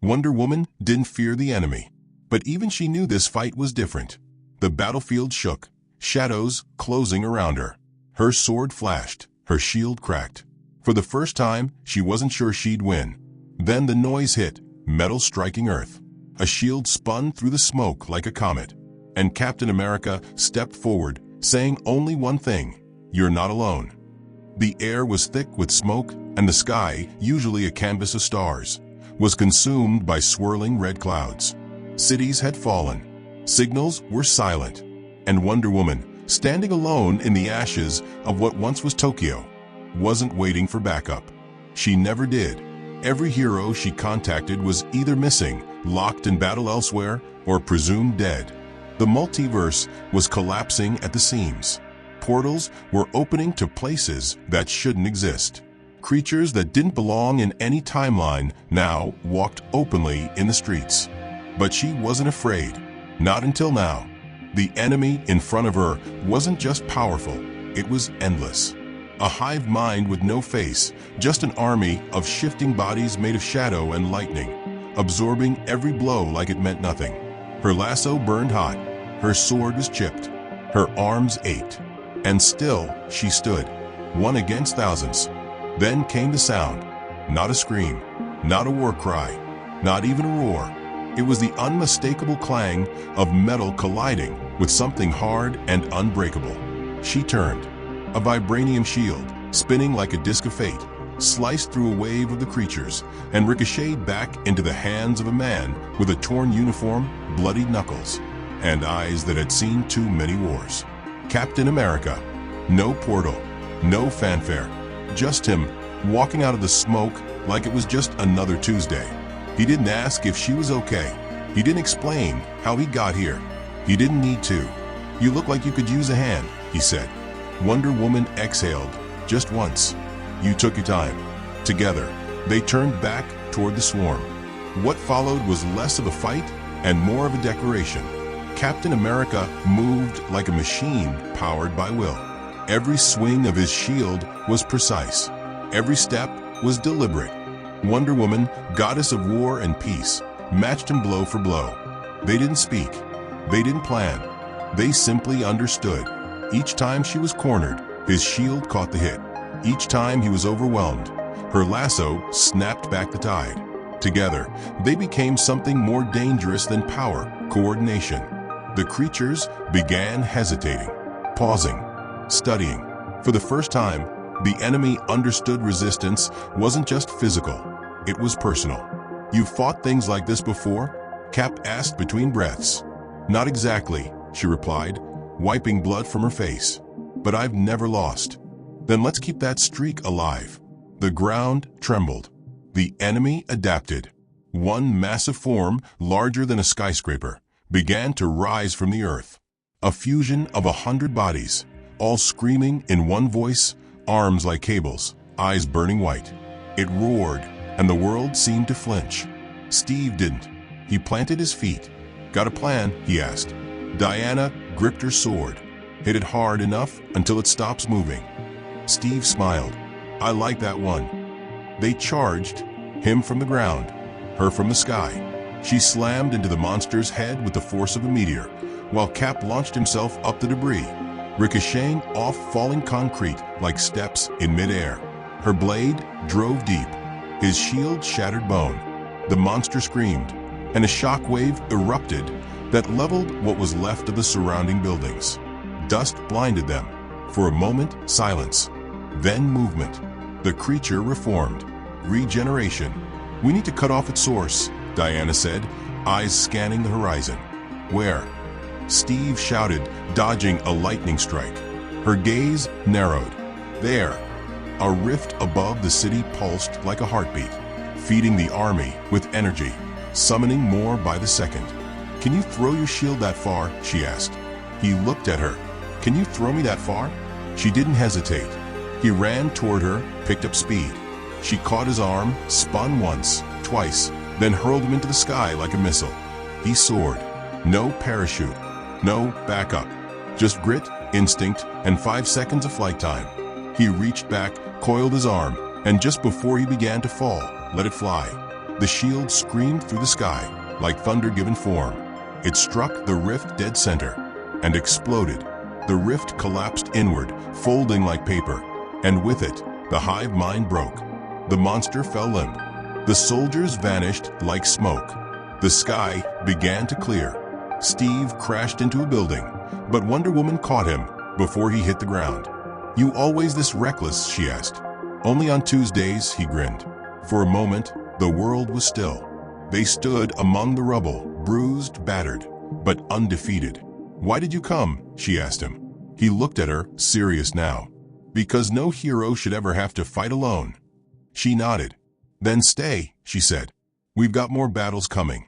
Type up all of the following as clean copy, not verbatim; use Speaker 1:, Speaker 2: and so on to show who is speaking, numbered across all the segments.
Speaker 1: Wonder Woman didn't fear the enemy, but even she knew this fight was different. The battlefield shook, shadows closing around her. Her sword flashed, her shield cracked. For the first time, she wasn't sure she'd win. Then the noise hit, metal striking earth. A shield spun through the smoke like a comet, and Captain America stepped forward, saying only one thing: "You're not alone." The air was thick with smoke, and the sky, usually a canvas of stars, was consumed by swirling red clouds. Cities had fallen. Signals were silent. And Wonder Woman, standing alone in the ashes of what once was Tokyo, wasn't waiting for backup. She never did. Every hero she contacted was either missing, locked in battle elsewhere, or presumed dead. The multiverse was collapsing at the seams. Portals were opening to places that shouldn't exist. Creatures that didn't belong in any timeline now walked openly in the streets. But she wasn't afraid. Not until now. The enemy in front of her wasn't just powerful, it was endless. A hive mind with no face, just an army of shifting bodies made of shadow and lightning, absorbing every blow like it meant nothing. Her lasso burned hot, her sword was chipped, her arms ached. And still, she stood, one against thousands. Then came the sound. Not a scream, not a war cry, not even a roar. It was the unmistakable clang of metal colliding with something hard and unbreakable. She turned. A vibranium shield, spinning like a disc of fate, sliced through a wave of the creatures and ricocheted back into the hands of a man with a torn uniform, bloodied knuckles, and eyes that had seen too many wars. Captain America. No portal, no fanfare, just him walking out of the smoke like it was just another Tuesday. He didn't ask if she was okay. He didn't explain how he got here. He didn't need to. "You look like you could use a hand," he said. Wonder Woman exhaled, just once. "You took your time." Together, they turned back toward the swarm. What followed was less of a fight and more of a declaration. Captain America moved like a machine powered by will. Every swing of his shield was precise. Every step was deliberate. Wonder Woman, goddess of war and peace, matched him blow for blow. They didn't speak. They didn't plan. They simply understood. Each time she was cornered, his shield caught the hit. Each time he was overwhelmed, her lasso snapped back the tide. Together, they became something more dangerous than power: coordination. The creatures began hesitating, pausing, studying. For the first time, the enemy understood resistance wasn't just physical, it was personal. "You've fought things like this before?" Cap asked between breaths. "Not exactly," she replied, wiping blood from her face. "But I've never lost." "Then let's keep that streak alive." The ground trembled. The enemy adapted. One massive form, larger than a skyscraper, began to rise from the earth. A fusion of 100 bodies, all screaming in one voice, arms like cables, eyes burning white. It roared, and the world seemed to flinch. Steve didn't. He planted his feet. "Got a plan?" he asked. Diana gripped her sword. "Hit it hard enough until it stops moving." Steve smiled. "I like that one." They charged, him from the ground, her from the sky. She slammed into the monster's head with the force of a meteor, while Cap launched himself up the debris, ricocheting off falling concrete like steps in midair. Her blade drove deep. His shield shattered bone. The monster screamed, and a shockwave erupted that leveled what was left of the surrounding buildings. Dust blinded them. For a moment, silence. Then movement. The creature reformed. Regeneration. "We need to cut off its source," Diana said, eyes scanning the horizon. "Where?" Steve shouted, dodging a lightning strike. Her gaze narrowed. "There." A rift above the city pulsed like a heartbeat, feeding the army with energy, summoning more by the second. "Can you throw your shield that far?" she asked. He looked at her. "Can you throw me that far?" She didn't hesitate. He ran toward her, picked up speed. She caught his arm, spun once, twice, then hurled him into the sky like a missile. He soared. No parachute, no backup, just grit, instinct, and 5 seconds of flight time. He reached back, coiled his arm, and just before he began to fall, let it fly. The shield screamed through the sky, like thunder given form. It struck the rift dead center and exploded. The rift collapsed inward, folding like paper, and with it, the hive mind broke. The monster fell limp. The soldiers vanished like smoke. The sky began to clear. Steve crashed into a building, but Wonder Woman caught him before he hit the ground. "You always this reckless?" she asked. "Only on Tuesdays," he grinned. For a moment, the world was still. They stood among the rubble, bruised, battered, but undefeated. "Why did you come?" she asked him. He looked at her, serious now. "Because no hero should ever have to fight alone." She nodded. "Then stay," she said. "We've got more battles coming."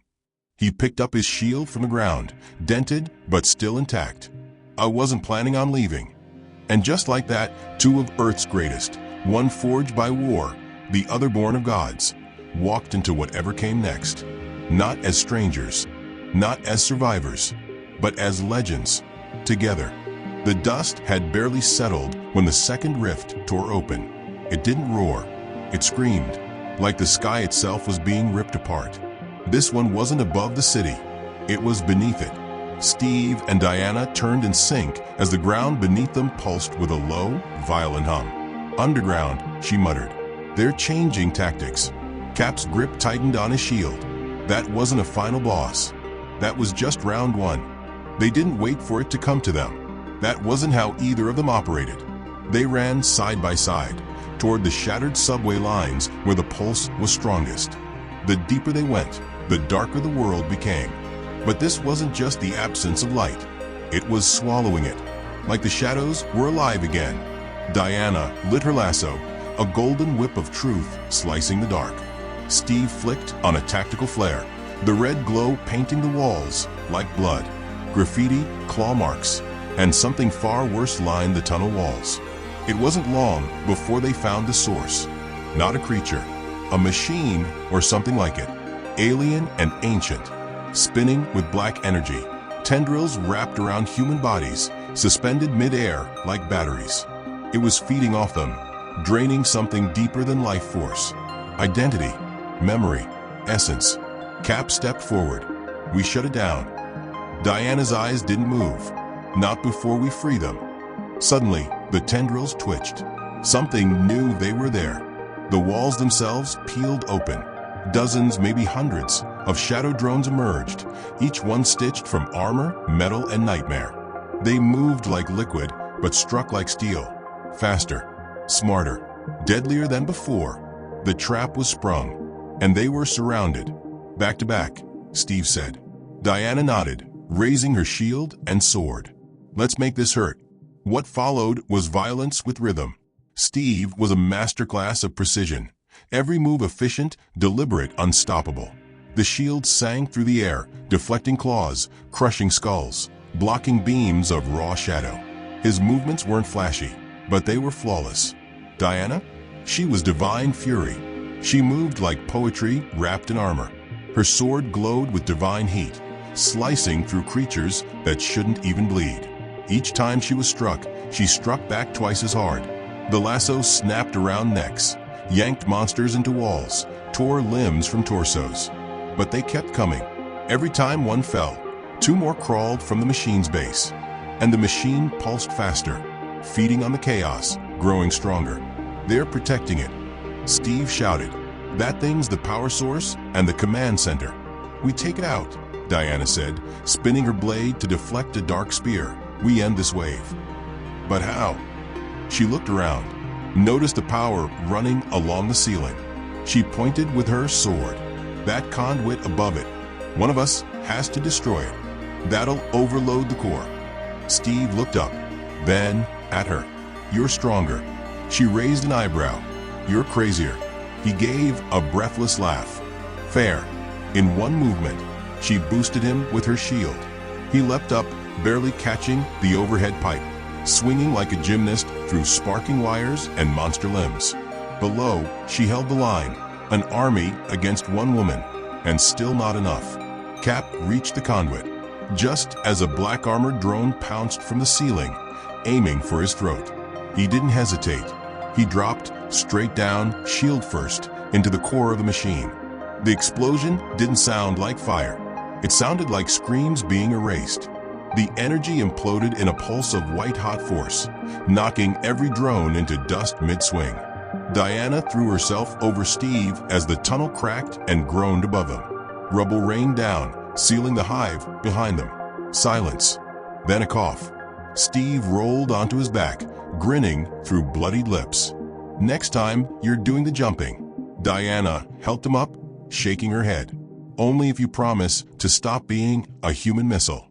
Speaker 1: He picked up his shield from the ground, dented but still intact. "I wasn't planning on leaving." And just like that, two of Earth's greatest, one forged by war, the other born of gods, walked into whatever came next. Not as strangers, not as survivors, but as legends, together. The dust had barely settled when the second rift tore open. It didn't roar, it screamed, like the sky itself was being ripped apart. This one wasn't above the city, it was beneath it. Steve and Diana turned in sync as the ground beneath them pulsed with a low, violent hum. "Underground," she muttered. "They're changing tactics." Cap's grip tightened on his shield. That wasn't a final boss. That was just round one. They didn't wait for it to come to them. That wasn't how either of them operated. They ran side by side, toward the shattered subway lines where the pulse was strongest. The deeper they went, the darker the world became. But this wasn't just the absence of light. It was swallowing it, like the shadows were alive again. Diana lit her lasso, a golden whip of truth slicing the dark. Steve flicked on a tactical flare, the red glow painting the walls like blood. Graffiti, claw marks, and something far worse lined the tunnel walls. It wasn't long before they found the source. Not a creature, a machine or something like it. Alien and ancient, spinning with black energy. Tendrils wrapped around human bodies, suspended mid-air like batteries. It was feeding off them, draining something deeper than life force. Identity, memory, essence. Cap stepped forward. "We shut it down." Diana's eyes didn't move. "Not before we free them." Suddenly, the tendrils twitched. Something knew they were there. The walls themselves peeled open. Dozens, maybe hundreds, of shadow drones emerged, each one stitched from armor, metal, and nightmare. They moved like liquid, but struck like steel. Faster, smarter, deadlier than before. The trap was sprung, and they were surrounded. "Back to back," Steve said. Diana nodded, raising her shield and sword. "Let's make this hurt." What followed was violence with rhythm. Steve was a masterclass of precision. Every move efficient, deliberate, unstoppable. The shield sang through the air, deflecting claws, crushing skulls, blocking beams of raw shadow. His movements weren't flashy, but they were flawless. Diana? She was divine fury. She moved like poetry wrapped in armor. Her sword glowed with divine heat, slicing through creatures that shouldn't even bleed. Each time she was struck, she struck back twice as hard. The lasso snapped around necks, yanked monsters into walls, tore limbs from torsos. But they kept coming. Every time one fell, two more crawled from the machine's base. And the machine pulsed faster, feeding on the chaos, growing stronger. "They're protecting it," Steve shouted. "That thing's the power source and the command center." "We take it out," Diana said, spinning her blade to deflect a dark spear. "We end this wave." "But how?" She looked around, noticed the power running along the ceiling. She pointed with her sword. "That conduit above it. One of us has to destroy it. That'll overload the core." Steve looked up, then at her. "You're stronger." She raised an eyebrow. "You're crazier." He gave a breathless laugh. "Fair." In one movement, she boosted him with her shield. He leapt up, barely catching the overhead pipe, swinging like a gymnast through sparking wires and monster limbs. Below, she held the line, an army against one woman, and still not enough. Cap reached the conduit, just as a black-armored drone pounced from the ceiling, aiming for his throat. He didn't hesitate. He dropped, straight down, shield first, into the core of the machine. The explosion didn't sound like fire. It sounded like screams being erased. The energy imploded in a pulse of white-hot force, knocking every drone into dust mid-swing. Diana threw herself over Steve as the tunnel cracked and groaned above them. Rubble rained down, sealing the hive behind them. Silence. Then a cough. Steve rolled onto his back, grinning through bloodied lips. Next time, you're doing the jumping. Diana helped him up, shaking her head. Only if you promise to stop being a human missile.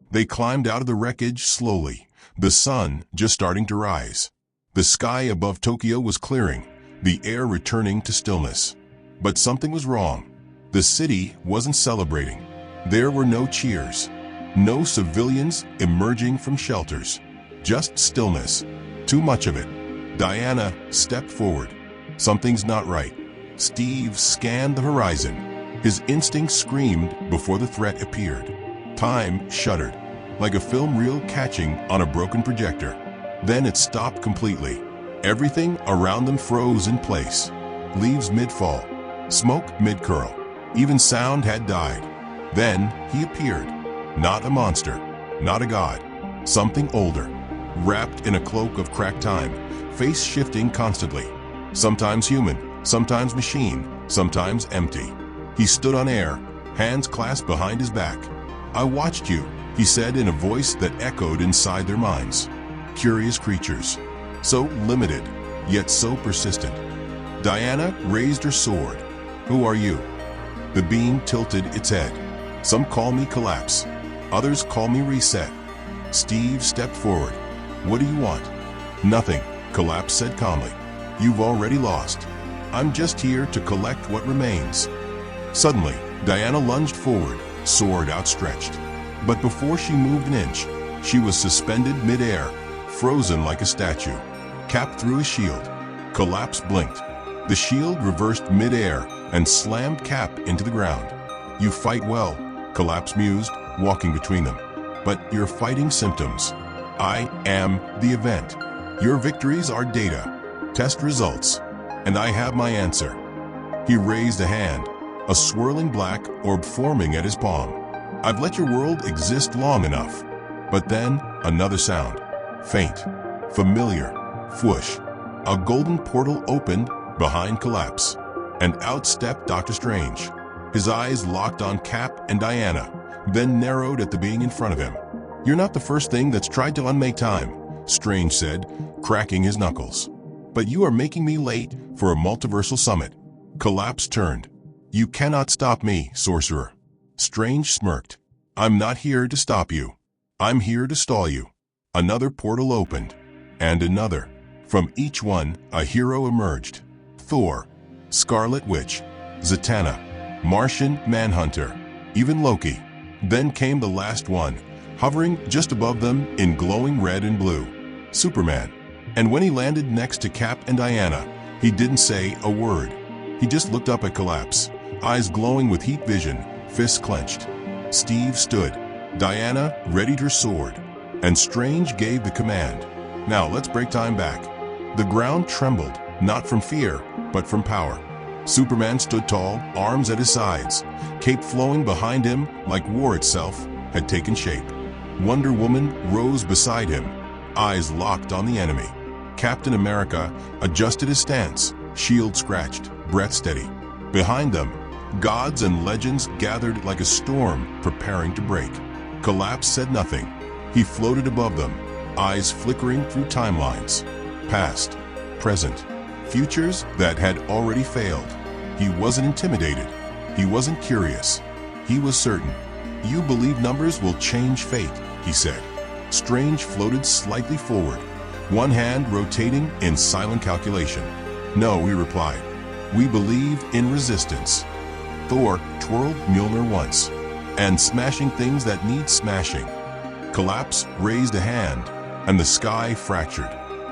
Speaker 1: They climbed out of the wreckage slowly, the sun just starting to rise. The sky above Tokyo was clearing, the air returning to stillness. But something was wrong. The city wasn't celebrating. There were no cheers, no civilians emerging from shelters. Just stillness. Too much of it. Diana stepped forward. Something's not right. Steve scanned the horizon. His instincts screamed before the threat appeared. Time shuddered, like a film reel catching on a broken projector. Then it stopped completely. Everything around them froze in place. Leaves mid-fall, smoke mid-curl. Even sound had died. Then he appeared. Not a monster, not a god. Something older, wrapped in a cloak of cracked time, face shifting constantly. Sometimes human, sometimes machine, sometimes empty. He stood on air, hands clasped behind his back. "I watched you," he said in a voice that echoed inside their minds. Curious creatures, so limited, yet so persistent. Diana raised her sword. "Who are you?" The being tilted its head. "Some call me Collapse. Others call me Reset." Steve stepped forward. "What do you want?" "Nothing," Collapse said calmly. "You've already lost. I'm just here to collect what remains." Suddenly, Diana lunged forward, sword outstretched. But before she moved an inch, she was suspended mid-air, frozen like a statue. Cap threw a shield. Collapse blinked. The shield reversed mid-air and slammed Cap into the ground. "You fight well," Collapse mused, walking between them. "But you're fighting symptoms. I am the event. Your victories are data, test results, and I have my answer." He raised a hand, a swirling black orb forming at his palm. "I've let your world exist long enough." But then, another sound. Faint, familiar, whoosh. A golden portal opened behind Collapse, and out stepped Dr. Strange. His eyes locked on Cap and Diana, then narrowed at the being in front of him. "You're not the first thing that's tried to unmake time," Strange said, cracking his knuckles. "But you are making me late for a multiversal summit." Collapse turned. "You cannot stop me, sorcerer." Strange smirked. "I'm not here to stop you. I'm here to stall you." Another portal opened, and another. From each one, a hero emerged. Thor, Scarlet Witch, Zatanna, Martian Manhunter, even Loki. Then came the last one, hovering just above them in glowing red and blue. Superman. And when he landed next to Cap and Diana, he didn't say a word. He just looked up at Collapse, eyes glowing with heat vision, fists clenched. Steve stood. Diana readied her sword, and Strange gave the command. "Now let's break time back." The ground trembled, not from fear, but from power. Superman stood tall, arms at his sides, cape flowing behind him like war itself had taken shape. Wonder Woman rose beside him, eyes locked on the enemy. Captain America adjusted his stance, shield scratched, breath steady. Behind them, gods and legends gathered like a storm preparing to break. Collapse said nothing. He floated above them, eyes flickering through timelines. Past, present, futures that had already failed. He wasn't intimidated. He wasn't curious. He was certain. "You believe numbers will change fate," he said. Strange floated slightly forward, one hand rotating in silent calculation. "No," he replied. "We believe in resistance." Thor twirled Mjolnir once, and smashing things that need smashing. Collapse raised a hand, and the sky fractured.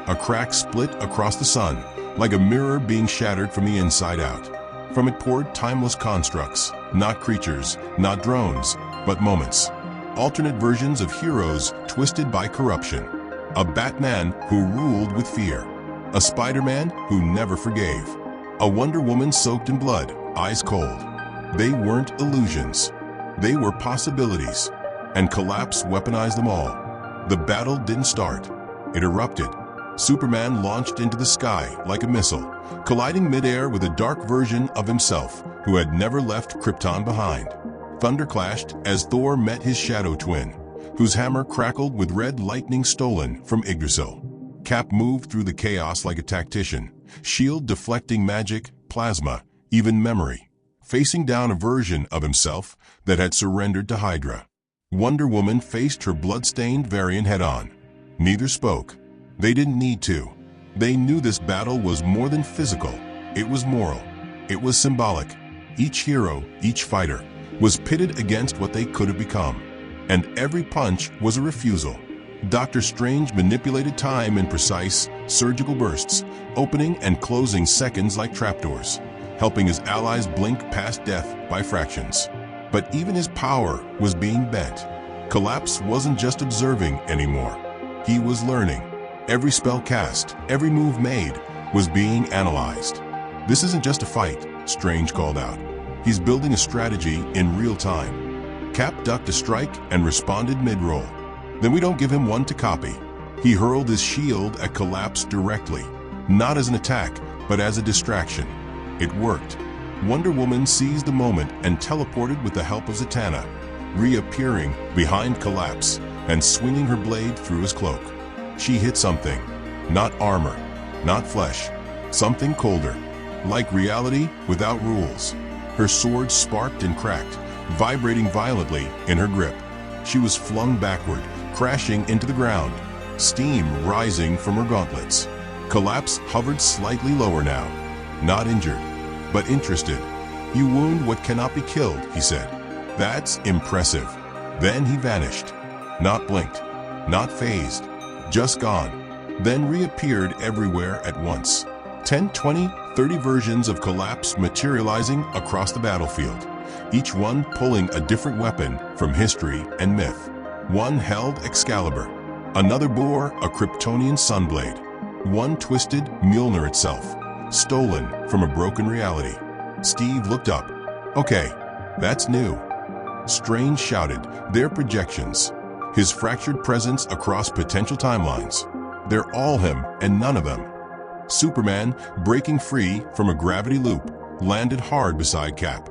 Speaker 1: A crack split across the sun, like a mirror being shattered from the inside out. From it poured timeless constructs, not creatures, not drones, but moments. Alternate versions of heroes twisted by corruption. A Batman who ruled with fear. A Spider-Man who never forgave. A Wonder Woman soaked in blood, eyes cold. They weren't illusions. They were possibilities, and Collapse weaponized them all. The battle didn't start. It erupted. Superman launched into the sky like a missile, colliding midair with a dark version of himself who had never left Krypton behind. Thunder clashed as Thor met his shadow twin, whose hammer crackled with red lightning stolen from Yggdrasil. Cap moved through the chaos like a tactician, shield deflecting magic, plasma, even memory, facing down a version of himself that had surrendered to Hydra. Wonder Woman faced her blood-stained variant head-on. Neither spoke. They didn't need to. They knew this battle was more than physical. It was moral. It was symbolic. Each hero, each fighter, was pitted against what they could have become. And every punch was a refusal. Doctor Strange manipulated time in precise, surgical bursts, opening and closing seconds like trapdoors, helping his allies blink past death by fractions. But even his power was being bent. Collapse wasn't just observing anymore. He was learning. Every spell cast, every move made, was being analyzed. This isn't just a fight, Strange called out. He's building a strategy in real time. Cap ducked a strike and responded mid-roll. Then we don't give him one to copy. He hurled his shield at Collapse directly, not as an attack, but as a distraction. It worked. Wonder Woman seized the moment and teleported with the help of Zatanna, reappearing behind Collapse and swinging her blade through his cloak. She hit something. Not armor, not flesh. Something colder. Like reality without rules. Her sword sparked and cracked, vibrating violently in her grip. She was flung backward, crashing into the ground, steam rising from her gauntlets. Collapse hovered slightly lower now, not injured, but interested. "You wound what cannot be killed," he said. "That's impressive." Then he vanished. Not blinked, not phased, just gone. Then reappeared everywhere at once. 10, 20, 30 versions of Collapse materializing across the battlefield, each one pulling a different weapon from history and myth. One held Excalibur, another bore a Kryptonian sunblade, one twisted Mjolnir itself, stolen from a broken reality. Steve looked up. "Okay, that's new." Strange shouted, "They're projections." His fractured presence across potential timelines. They're all him and none of them. Superman, breaking free from a gravity loop, landed hard beside Cap.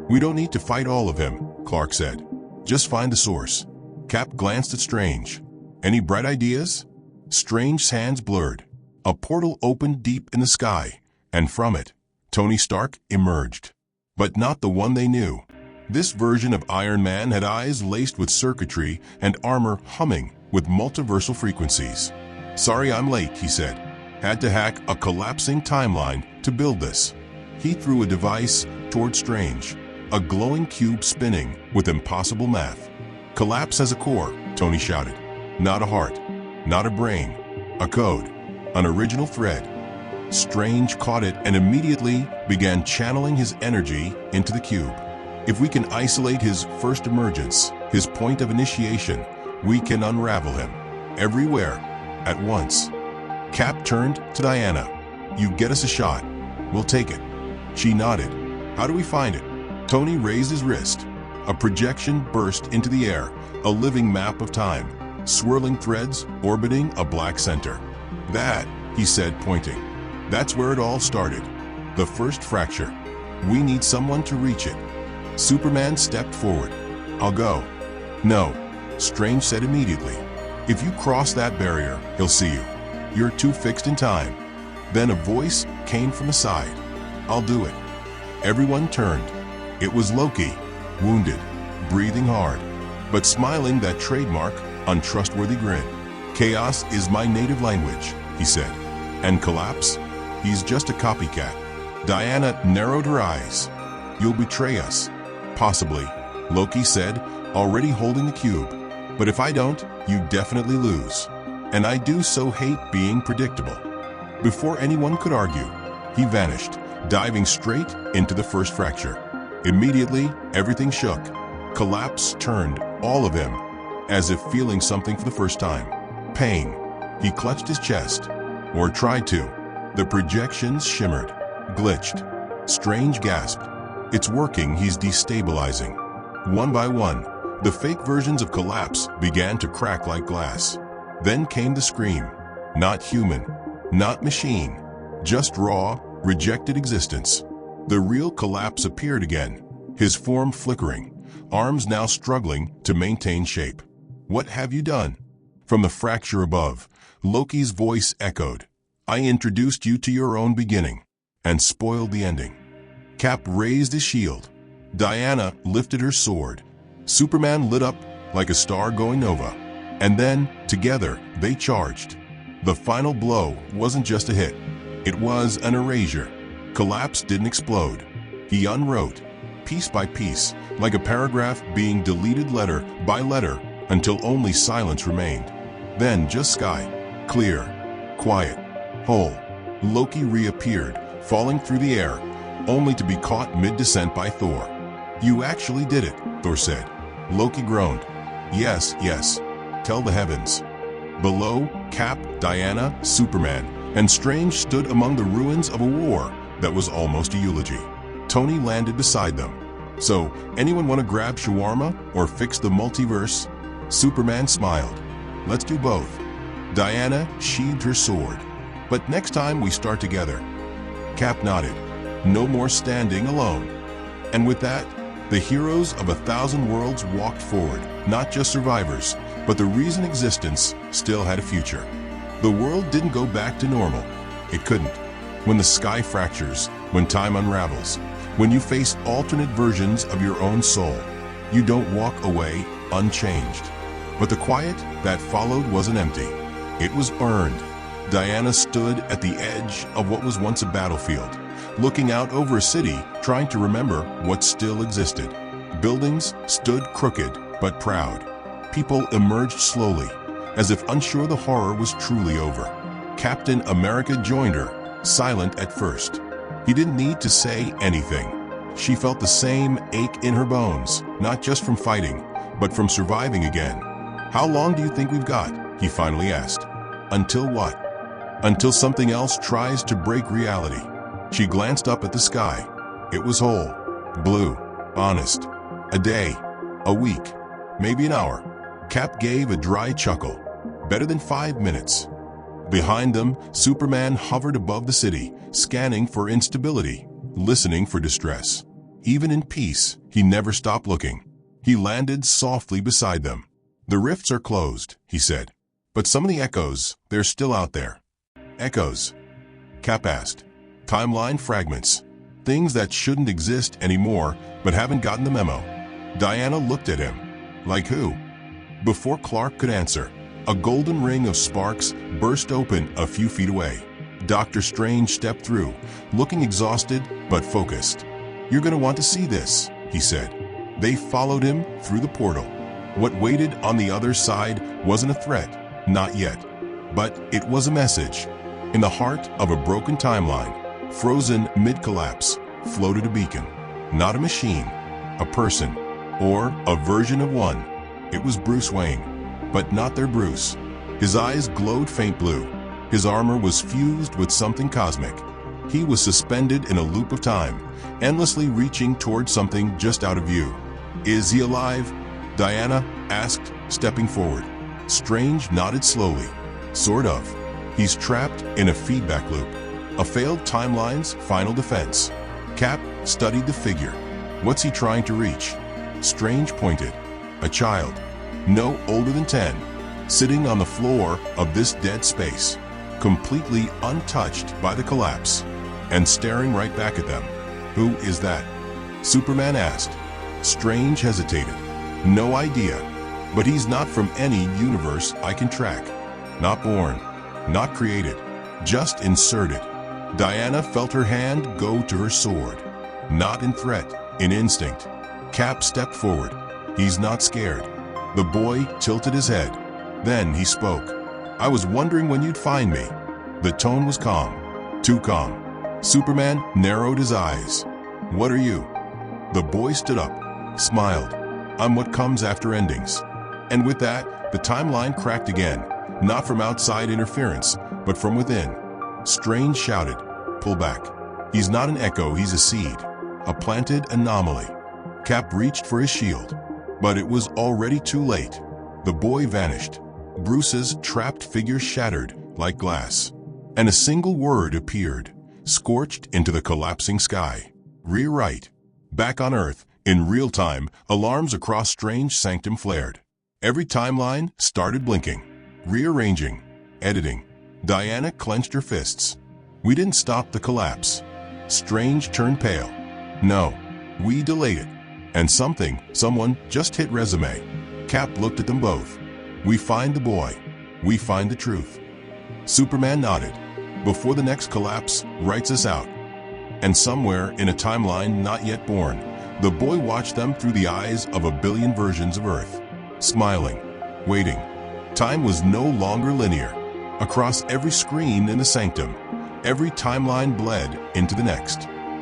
Speaker 1: "We don't need to fight all of him," Clark said. "Just find the source." Cap glanced at Strange. "Any bright ideas?" Strange's hands blurred. A portal opened deep in the sky, and from it, Tony Stark emerged. But not the one they knew. This version of Iron Man had eyes laced with circuitry and armor humming with multiversal frequencies. "Sorry I'm late," he said. "Had to hack a collapsing timeline to build this." He threw a device toward Strange, a glowing cube spinning with impossible math. "Collapse has a core," Tony shouted. "Not a heart, not a brain, a code, an original thread." Strange caught it and immediately began channeling his energy into the cube. "If we can isolate his first emergence, his point of initiation, we can unravel him. Everywhere, at once." Cap turned to Diana. "You get us a shot. We'll take it." She nodded. "How do we find it?" Tony raised his wrist. A projection burst into the air, a living map of time, swirling threads orbiting a black center. "That," he said, pointing. "That's where it all started. The first fracture. We need someone to reach it." Superman stepped forward. "I'll go." "No," Strange said immediately. "If you cross that barrier, he'll see you. You're too fixed in time." Then a voice came from the side. "I'll do it." Everyone turned. It was Loki, wounded, breathing hard, but smiling that trademark, untrustworthy grin. "Chaos is my native language," he said. "And Collapse? He's just a copycat." Diana narrowed her eyes. "You'll betray us." "Possibly," Loki said, already holding the cube. "But if I don't, you definitely lose. And I do so hate being predictable." Before anyone could argue, he vanished, diving straight into the first fracture. Immediately, everything shook. Collapse turned, all of him, as if feeling something for the first time. Pain. He clutched his chest, or tried to. The projections shimmered, glitched. Strange gasped. It's working, he's destabilizing. One by one, the fake versions of collapse began to crack like glass. Then came the scream. Not human, not machine, just raw, rejected existence. The real collapse appeared again, his form flickering, arms now struggling to maintain shape. What have you done? From the fracture above, Loki's voice echoed. I introduced you to your own beginning, and spoiled the ending. Cap raised his shield. Diana lifted her sword. Superman lit up like a star going nova. And then, together, they charged. The final blow wasn't just a hit. It was an erasure. Collapse didn't explode. He unwrote, piece by piece, like a paragraph being deleted letter by letter until only silence remained. Then just sky, clear, quiet, whole. Loki reappeared, falling through the air, only to be caught mid-descent by Thor. You actually did it, Thor said. Loki groaned. Yes, yes. Tell the heavens. Below, Cap, Diana, Superman, and Strange stood among the ruins of a war that was almost a eulogy. Tony landed beside them. So, anyone want to grab shawarma or fix the multiverse? Superman smiled. Let's do both. Diana sheathed her sword. But next time we start together. Cap nodded. No more standing alone. And with that, the heroes of 1,000 worlds walked forward, not just survivors, but the reason existence still had a future. The world didn't go back to normal. It couldn't. When the sky fractures, when time unravels, when you face alternate versions of your own soul, you don't walk away unchanged. But the quiet that followed wasn't empty. It was earned. Diana stood at the edge of what was once a battlefield, looking out over a city, trying to remember what still existed. Buildings stood crooked but proud. People emerged slowly, as if unsure the horror was truly over. Captain America joined her, silent at first. He didn't need to say anything. She felt the same ache in her bones, not just from fighting, but from surviving again. How long do you think we've got? He finally asked. Until what? Until something else tries to break reality. She glanced up at the sky. It was whole, blue, honest. A day, a week, maybe an hour. Cap gave a dry chuckle. Better than 5 minutes. Behind them, Superman hovered above the city, scanning for instability, listening for distress. Even in peace, he never stopped looking. He landed softly beside them. The rifts are closed, he said. But some of the echoes, they're still out there. Echoes? Cap asked. Timeline fragments. Things that shouldn't exist anymore, but haven't gotten the memo. Diana looked at him. Like who? Before Clark could answer, a golden ring of sparks burst open a few feet away. Dr. Strange stepped through, looking exhausted but focused. You're going to want to see this, he said. They followed him through the portal. What waited on the other side wasn't a threat, not yet. But it was a message. In the heart of a broken timeline, frozen mid-collapse, floated a beacon. Not a machine, a person, or a version of one. It was Bruce Wayne, but not their Bruce. His eyes glowed faint blue. His armor was fused with something cosmic. He was suspended in a loop of time, endlessly reaching toward something just out of view. Is he alive? Diana asked, stepping forward. Strange nodded slowly. Sort of. He's trapped in a feedback loop. A failed timeline's final defense. Cap studied the figure. What's he trying to reach? Strange pointed. A child, no older than 10, sitting on the floor of this dead space, completely untouched by the collapse, and staring right back at them. Who is that? Superman asked. Strange hesitated. No idea, but he's not from any universe I can track. Not born, not created, just inserted. Diana felt her hand go to her sword. Not in threat, in instinct. Cap stepped forward. He's not scared. The boy tilted his head. Then he spoke. I was wondering when you'd find me. The tone was calm. Too calm. Superman narrowed his eyes. What are you? The boy stood up, smiled. I'm what comes after endings. And with that, the timeline cracked again. Not from outside interference, but from within. Strange shouted, pull back. He's not an echo, he's a seed. a planted anomaly. Cap reached for his shield, but it was already too late. The boy vanished. Bruce's trapped figure shattered like glass, and a single word appeared, scorched into the collapsing sky. Rewrite. Back on Earth, in real time, alarms across Strange Sanctum flared. Every timeline started blinking, rearranging, editing. Diana clenched her fists. We didn't stop the collapse. Strange turned pale. No, we delayed it. And someone just hit resume. Cap looked at them both. We find the boy. We find the truth. Superman nodded. Before the next collapse writes us out. And somewhere in a timeline not yet born, the boy watched them through the eyes of a billion versions of Earth. Smiling, waiting. Time was no longer linear. Across every screen in the sanctum, every timeline bled into the next.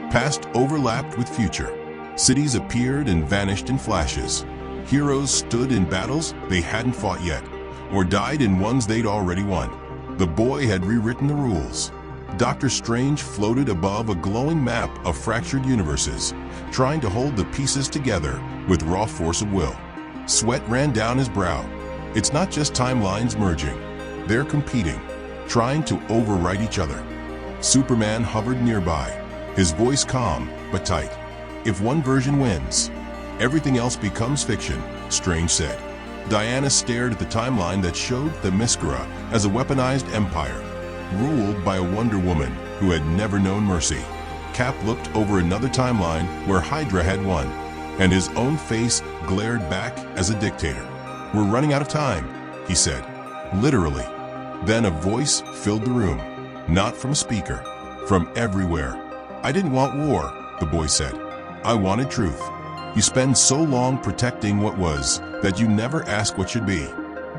Speaker 1: Past overlapped with future. Cities appeared and vanished in flashes. Heroes stood in battles they hadn't fought yet, or died in ones they'd already won. The boy had rewritten the rules. Doctor Strange floated above a glowing map of fractured universes, trying to hold the pieces together with raw force of will. Sweat ran down his brow. It's not just timelines merging. They're competing, trying to overwrite each other. Superman hovered nearby, his voice calm but tight. If one version wins, everything else becomes fiction, Strange said. Diana stared at the timeline that showed Themyscira as a weaponized empire, ruled by a Wonder Woman who had never known mercy. Cap looked over another timeline where Hydra had won, and his own face glared back as a dictator. We're running out of time, he said, literally. Then a voice filled the room, not from a speaker, from everywhere. I didn't want war, the boy said. I wanted truth. You spend so long protecting what was that you never ask what should be.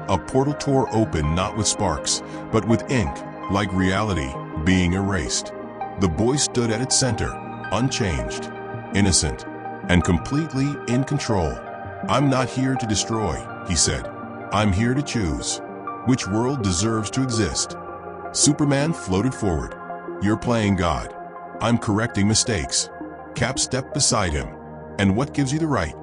Speaker 1: A portal tore open not with sparks, but with ink, like reality being erased. The boy stood at its center, unchanged, innocent, and completely in control. I'm not here to destroy, he said. I'm here to choose. Which world deserves to exist? Superman floated forward. You're playing God. I'm correcting mistakes. Cap stepped beside him. And what gives you the right?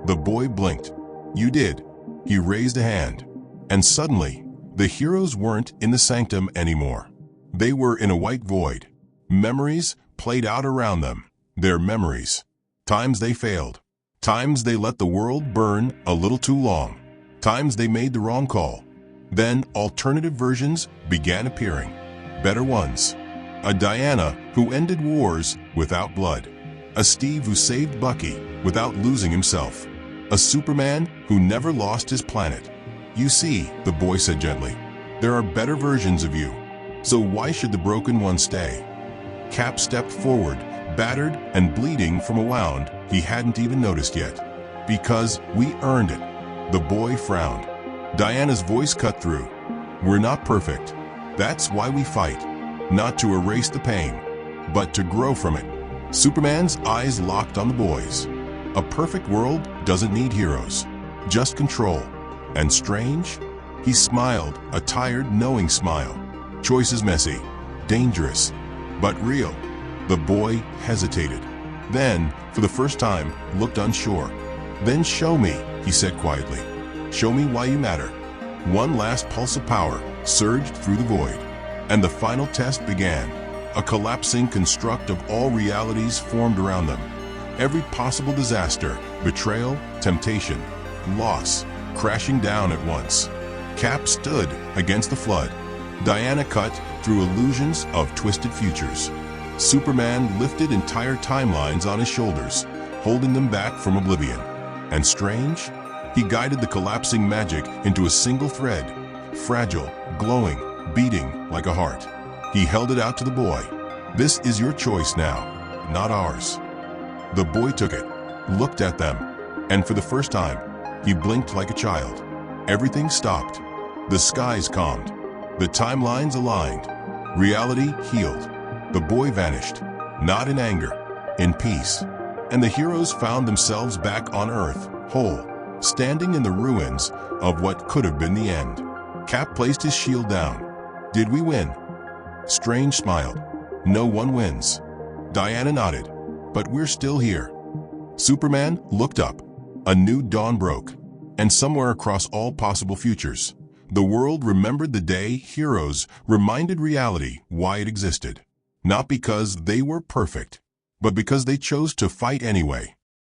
Speaker 1: The boy blinked. You did. He raised a hand. And suddenly, the heroes weren't in the sanctum anymore. They were in a white void. Memories played out around them. Their memories. Times they failed. Times they let the world burn a little too long. Times they made the wrong call. Then alternative versions began appearing. Better ones. A Diana who ended wars without blood. A Steve who saved Bucky without losing himself. A Superman who never lost his planet. You see, the boy said gently, there are better versions of you. So why should the broken one stay? Cap stepped forward, battered and bleeding from a wound he hadn't even noticed yet. Because we earned it. The boy frowned. Diana's voice cut through. We're not perfect. That's why we fight. Not to erase the pain, but to grow from it. Superman's eyes locked on the boy's. A perfect world doesn't need heroes, just control. And Strange? He smiled, a tired, knowing smile. Choices messy, dangerous, but real. The boy hesitated. Then, for the first time, looked unsure. Then show me, he said quietly. Show me why you matter. One last pulse of power surged through the void, and the final test began. A collapsing construct of all realities formed around them. Every possible disaster, betrayal, temptation, loss, crashing down at once. Cap stood against the flood. Diana cut through illusions of twisted futures. Superman lifted entire timelines on his shoulders, holding them back from oblivion. And Strange? He guided the collapsing magic into a single thread, fragile, glowing, beating like a heart. He held it out to the boy. This is your choice now, not ours. The boy took it, looked at them, and for the first time, he blinked like a child. Everything stopped. The skies calmed. The timelines aligned. Reality healed. The boy vanished, not in anger, in peace. And the heroes found themselves back on Earth, whole, standing in the ruins of what could have been the end. Cap placed his shield down. Did we win? Strange smiled. No one wins. Diana nodded. but we're still here." Superman looked up. A new dawn broke. And somewhere across all possible futures, the world remembered the day heroes reminded reality why it existed. Not because they were perfect, but because they chose to fight anyway.